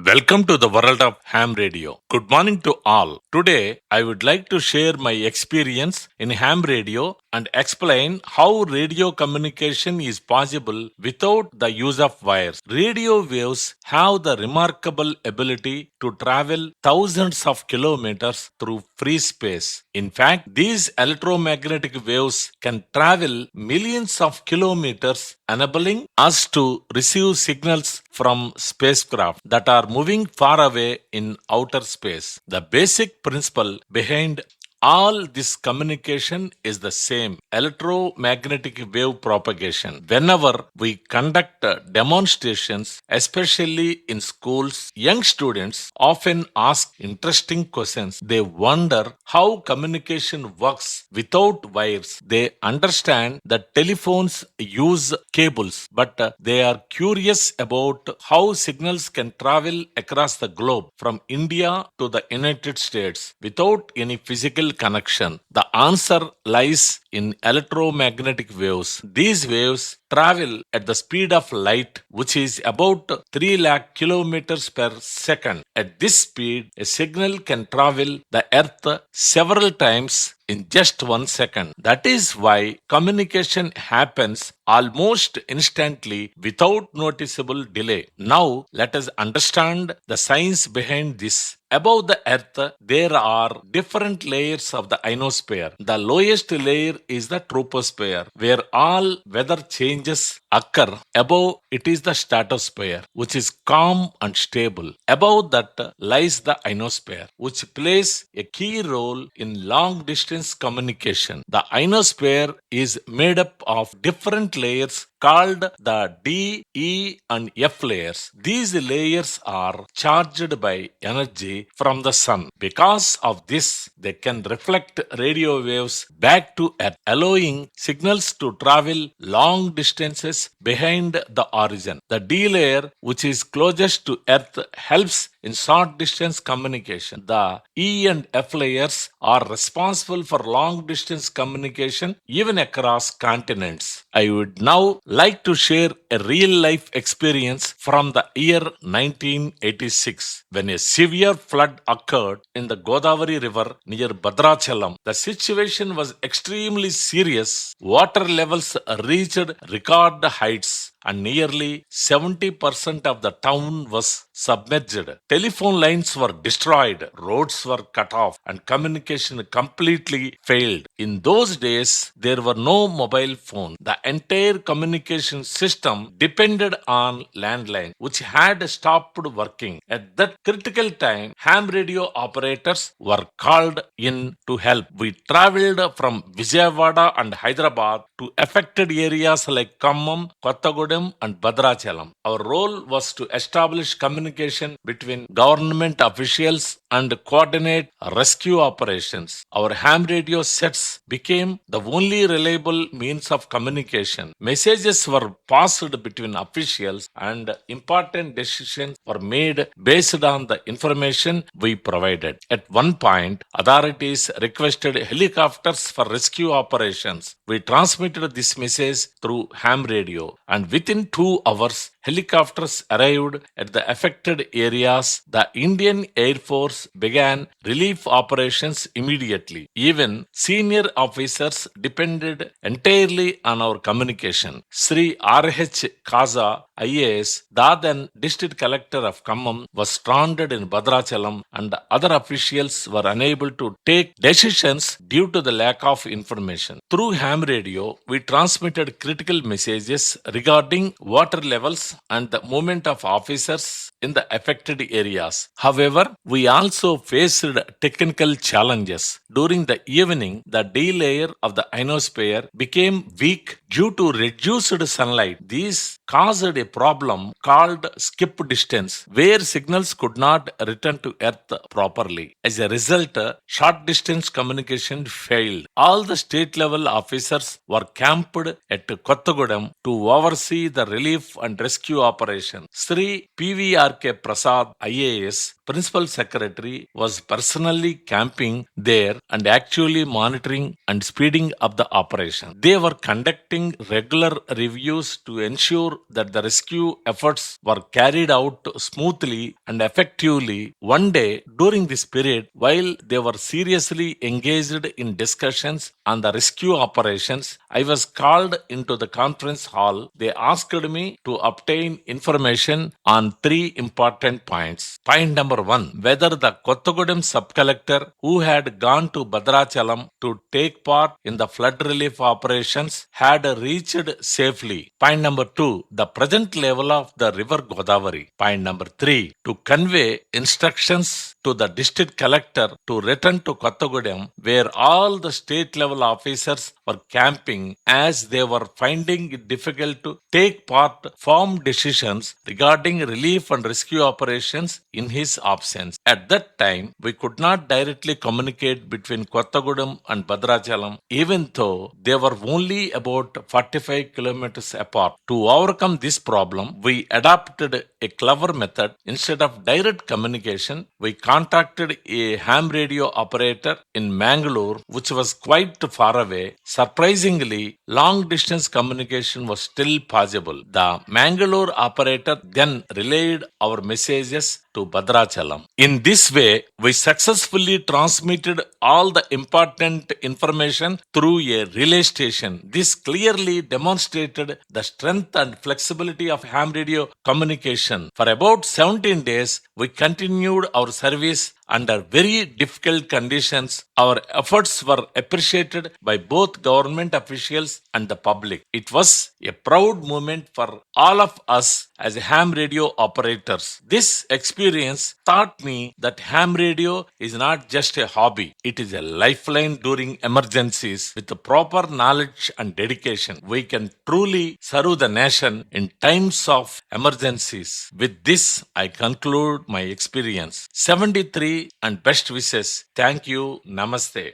Welcome to the world of ham radio. Good morning to all. Today, I would like to share my experience in ham radio and explain how radio communication is possible without the use of wires. Radio waves have the remarkable ability to travel thousands of kilometers through free space. In fact, these electromagnetic waves can travel millions of kilometers, enabling us to receive signals from spacecraft that are moving far away in outer space. The basic principle behind all this communication is the same: electromagnetic wave propagation. Whenever we conduct demonstrations, especially in schools, young students often ask interesting questions. They wonder how communication works without wires. They understand that telephones use cables, but they are curious about how signals can travel across the globe from India to the United States without any physical connection. The answer lies in electromagnetic waves. These waves travel at the speed of light, which is about 3 lakh kilometers per second. At this speed, a signal can travel the earth several times in just 1 second. That is why communication happens almost instantly without noticeable delay. Now, let us understand the science behind this. Above the earth, there are different layers of the ionosphere. The lowest layer is the troposphere, where all weather changes occur. Above it is the stratosphere, which is calm and stable. Above that lies the ionosphere, which plays a key role in long distance communication. The ionosphere is made up of different layers called the D, E, and F layers. These layers are charged by energy from the sun. Because of this, they can reflect radio waves back to Earth, allowing signals to travel long distances behind the origin. The D layer, which is closest to Earth, helps in short distance communication. The E and F layers are responsible for long distance communication even across continents. I would now like to share a real life experience from the year 1986 when a severe flood occurred in the Godavari River near Bhadrachalam. The situation was extremely serious. Water levels reached record heights and nearly 70% of the town was submerged. Telephone lines were destroyed, roads were cut off, and communication completely failed. In those days, there were no mobile phones. The entire communication system depended on landline, which had stopped working. At that critical time, ham radio operators were called in to help. We traveled from Vijayawada and Hyderabad to affected areas like Khammam, Kottagudem, and Bhadrachalam. Our role was to establish communication between government officials and coordinate rescue operations. Our ham radio sets became the only reliable means of communication. Messages were passed between officials and important decisions were made based on the information we provided. At one point, authorities requested helicopters for rescue operations. We transmitted this message through ham radio, and within 2 hours, helicopters arrived at the affected areas. The Indian Air Force began relief operations immediately. Even senior officers depended entirely on our communication. Sri R.H. Kaza, IAS, the then district collector of Khammam, was stranded in Bhadrachalam, and other officials were unable to take decisions due to the lack of information. Through ham radio, we transmitted critical messages regarding water levels and the movement of officers in the affected areas. However, we also faced technical challenges. During the evening, the D layer of the ionosphere became weak due to reduced sunlight. These caused a problem called skip distance, where signals could not return to Earth properly. As a result, short distance communication failed. All the state level officers were camped at Kottagudem to oversee the relief and rescue operation. Sri PVRK Prasad, IAS, principal secretary was personally camping there and actually monitoring and speeding up the operation. They were conducting regular reviews to ensure that the rescue efforts were carried out smoothly and effectively. One day during this period, while they were seriously engaged in discussions on the rescue operations, I was called into the conference hall. They asked me to obtain information on three important points. Point number one, whether the Kottagudem sub-collector who had gone to Bhadrachalam to take part in the flood relief operations had reached safely. Point number two, the present level of the river Godavari. Point number three, to convey instructions to the district collector to return to Kottagudem, where all the state level officers were camping as they were finding it difficult to take part firm decisions regarding relief and rescue operations in his absence. At that time, we could not directly communicate between Kottagudem and Bhadrachalam, even though they were only about 45 kilometers apart. To overcome this problem, we adopted a clever method. Instead of direct communication, we contacted a ham radio operator in Mangalore, which was quite far away. Surprisingly, long distance communication was still possible. The Mangalore operator then relayed our messages to Bhadrachalam. In this way, we successfully transmitted all the important information through a relay station. This clearly demonstrated the strength and flexibility of ham radio communication. For about 17 days, we continued our service under very difficult conditions. Our efforts were appreciated by both government officials and the public. It was a proud moment for all of us as ham radio operators. This experience taught me that ham radio is not just a hobby, it is a lifeline during emergencies. With the proper knowledge and dedication, we can truly serve the nation in times of emergencies. With this, I conclude my experience. 73 and best wishes. Thank you. Namaste.